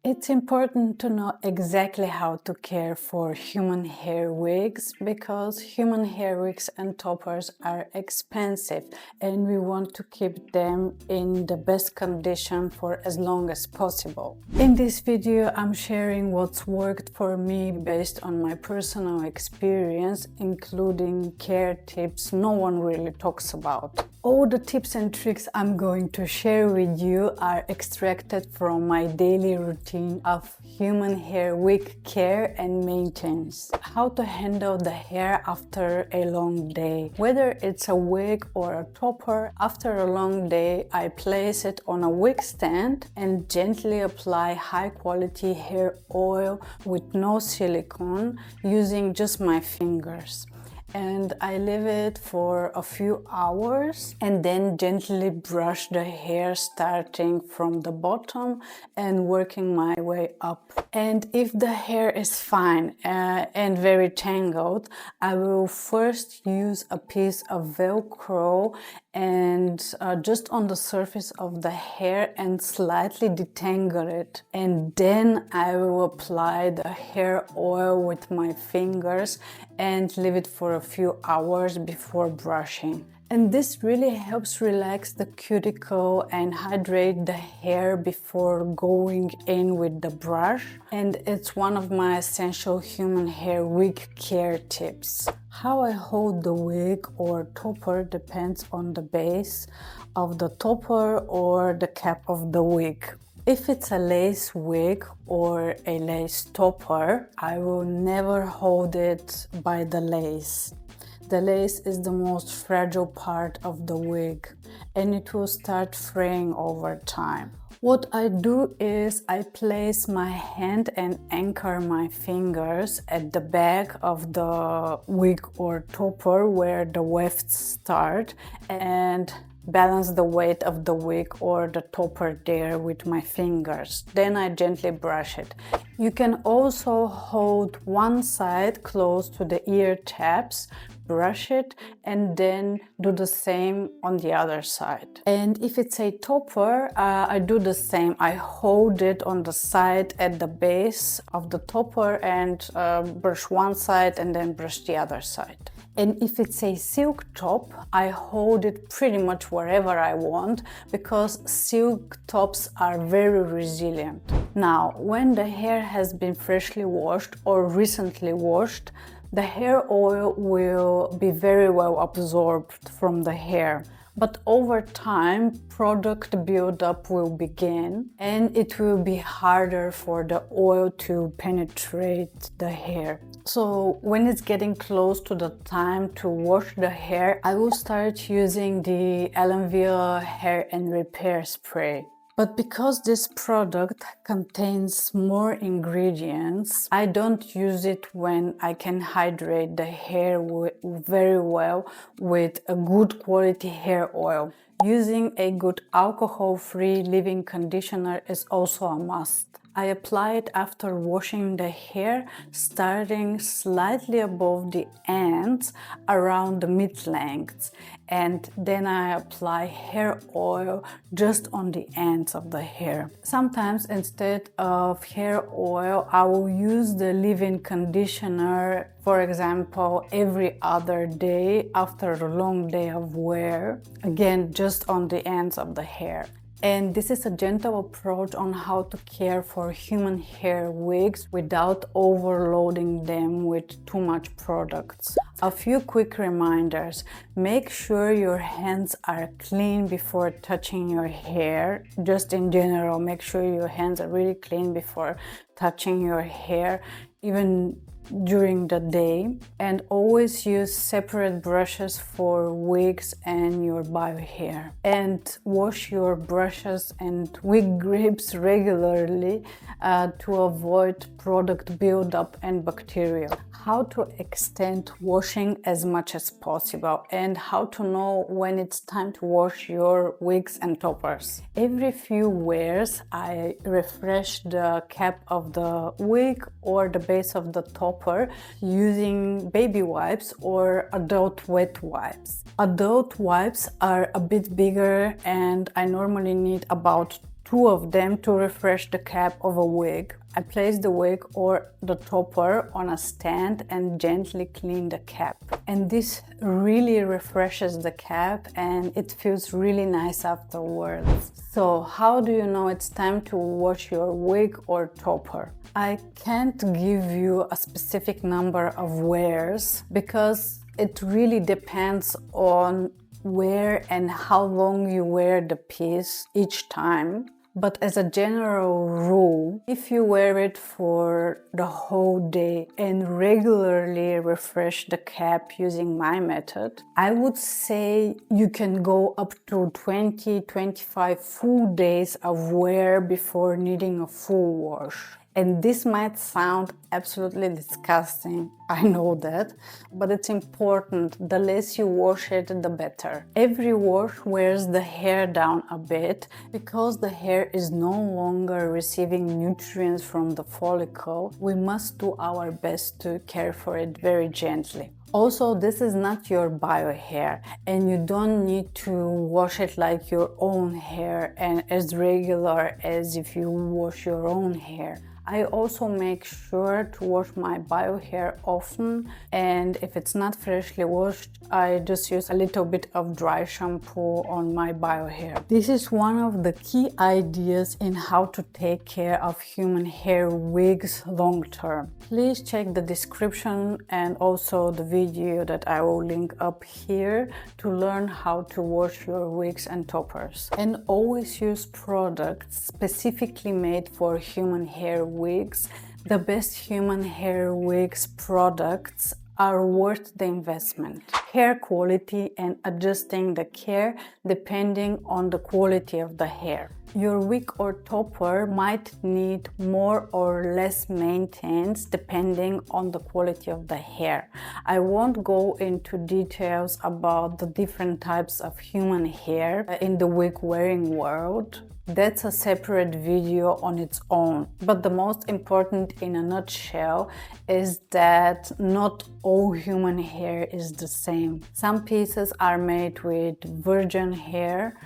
It's important to know exactly how to care for human hair wigs because human hair wigs and toppers are expensive and we want to keep them in the best condition for as long as possible. In this video, I'm sharing what's worked for me based on my personal experience, including care tips no one really talks about. All the tips and tricks I'm going to share with you are extracted from my daily routine of human hair wig care and maintenance. How to handle the hair after a long day. Whether it's a wig or a topper, after a long day I place it on a wig stand and gently apply high quality hair oil with no silicone using just my fingers. And I leave it for a few hours and then gently brush the hair starting from the bottom and working my way up. And if the hair is fine and very tangled, I will first use a piece of Velcro and just on the surface of the hair and slightly detangle it. And then I will apply the hair oil with my fingers and leave it for a few hours before brushing. And this really helps relax the cuticle and hydrate the hair before going in with the brush. And it's one of my essential human hair wig care tips. How I hold the wig or topper depends on the base of the topper or the cap of the wig. If it's a lace wig or a lace topper, I will never hold it by the lace. The lace is the most fragile part of the wig and it will start fraying over time. What I do is I place my hand and anchor my fingers at the back of the wig or topper where the wefts start and balance the weight of the wig or the topper there with my fingers. Then I gently brush it. You can also hold one side close to the ear tabs, brush it, and then do the same on the other side. And if it's a topper, I do the same. I hold it on the side at the base of the topper and brush one side and then brush the other side. And if it's a silk top, I hold it pretty much wherever I want because silk tops are very resilient. Now, when the hair has been freshly washed or recently washed, the hair oil will be very well absorbed from the hair. But over time, product buildup will begin and it will be harder for the oil to penetrate the hair. So when it's getting close to the time to wash the hair, I will start using the Allenville Hair and Repair Spray. But because this product contains more ingredients, I don't use it when I can hydrate the hair very well with a good quality hair oil. Using a good alcohol-free leave-in conditioner is also a must. I apply it after washing the hair, starting slightly above the ends around the mid-length. And then I apply hair oil just on the ends of the hair. Sometimes instead of hair oil, I will use the leave-in conditioner, for example, every other day after a long day of wear. Again, just on the ends of the hair. And this is a gentle approach on how to care for human hair wigs without overloading them with too much products. A few quick reminders. Make sure your hands are clean before touching your hair. Just in general, make sure your hands are really clean before touching your hair, even during the day. And always use separate brushes for wigs and your bio hair. And wash your brushes and wig grips regularly to avoid product buildup and bacteria. How to extend washing as much as possible and how to know when it's time to wash your wigs and toppers. Every few wears, I refresh the cap of the wig or the base of the topper using baby wipes or adult wet wipes. Adult wipes are a bit bigger and I normally need about two of them to refresh the cap of a wig. I place the wig or the topper on a stand and gently clean the cap. And this really refreshes the cap and it feels really nice afterwards. So how do you know it's time to wash your wig or topper? I can't give you a specific number of wears because it really depends on where and how long you wear the piece each time. But as a general rule, if you wear it for the whole day and regularly refresh the cap using my method, I would say you can go up to 20-25 full days of wear before needing a full wash. And this might sound absolutely disgusting, I know that, but it's important. The less you wash it, the better. Every wash wears the hair down a bit because the hair is no longer receiving nutrients from the follicle. We must do our best to care for it very gently. Also, this is not your bio hair and you don't need to wash it like your own hair and as regular as if you wash your own hair. I also make sure to wash my bio hair often, and if it's not freshly washed, I just use a little bit of dry shampoo on my bio hair. This is one of the key ideas in how to take care of human hair wigs long term. Please check the description and also the video that I will link up here to learn how to wash your wigs and toppers. And always use products specifically made for human hair wigs. The best human hair wigs products are worth the investment. Hair quality and adjusting the care depending on the quality of the hair. Your wig or topper might need more or less maintenance depending on the quality of the hair. I won't go into details about the different types of human hair in the wig wearing world. That's a separate video on its own. But the most important in a nutshell is that not all human hair is the same. Some pieces are made with virgin hair,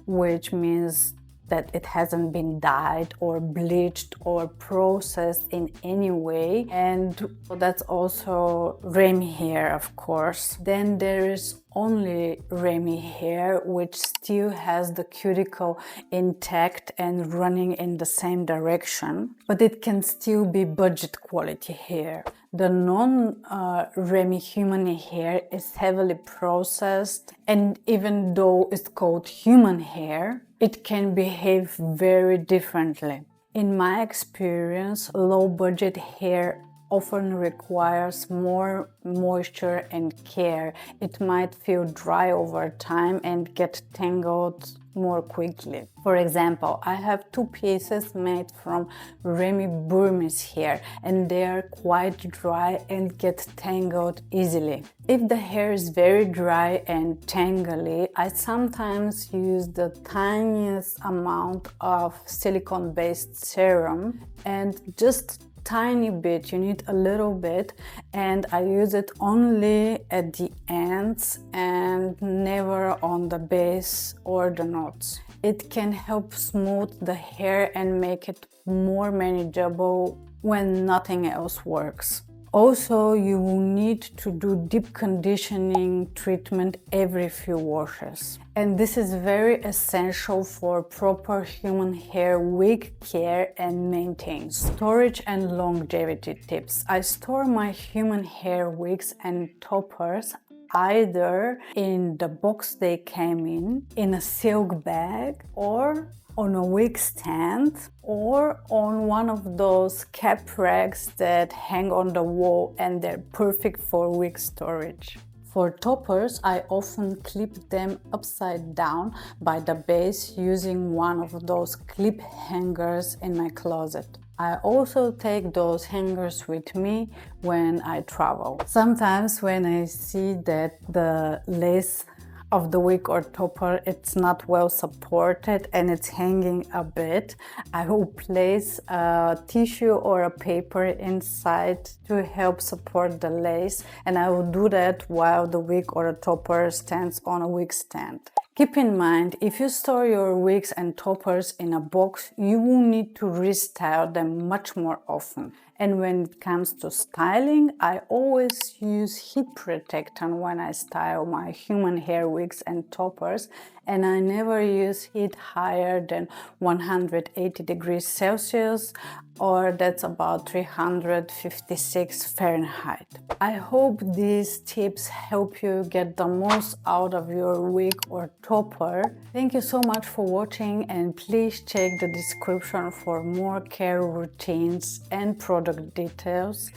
which means that it hasn't been dyed or bleached or processed in any way, and that's also Remy hair, of course. Then there is only Remy hair, which still has the cuticle intact and running in the same direction, but it can still be budget quality hair. The non-Remy human hair is heavily processed, and even though it's called human hair, it can behave very differently. In my experience, low-budget hair often requires more moisture and care. It might feel dry over time and get tangled more quickly. For example, I have two pieces made from Remy Burmese hair and they are quite dry and get tangled easily. If the hair is very dry and tangly, I sometimes use the tiniest amount of silicone-based serum and just tiny bit, you need a little bit, and I use it only at the ends and never on the base or the knots. It can help smooth the hair and make it more manageable when nothing else works. Also, you will need to do deep conditioning treatment every few washes. And this is very essential for proper human hair wig care and maintenance. Storage and longevity tips. I store my human hair wigs and toppers either in the box they came in a silk bag, or on a wig stand, or on one of those cap racks that hang on the wall and they're perfect for wig storage. For toppers, I often clip them upside down by the base using one of those clip hangers in my closet. I also take those hangers with me when I travel. Sometimes when I see that the lace of the wig or topper it's not well supported and it's hanging a bit, I will place a tissue or a paper inside to help support the lace, and I will do that while the wig or the topper stands on a wig stand. Keep in mind, if you store your wigs and toppers in a box, you will need to restyle them much more often. And when it comes to styling, I always use heat protectant when I style my human hair wigs and toppers, and I never use heat higher than 180 degrees Celsius, or that's about 356 Fahrenheit. I hope these tips help you get the most out of your wig or topper. Thank you so much for watching, and please check the description for more care routines and product details.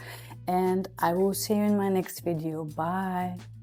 And I will see you in my next video. Bye!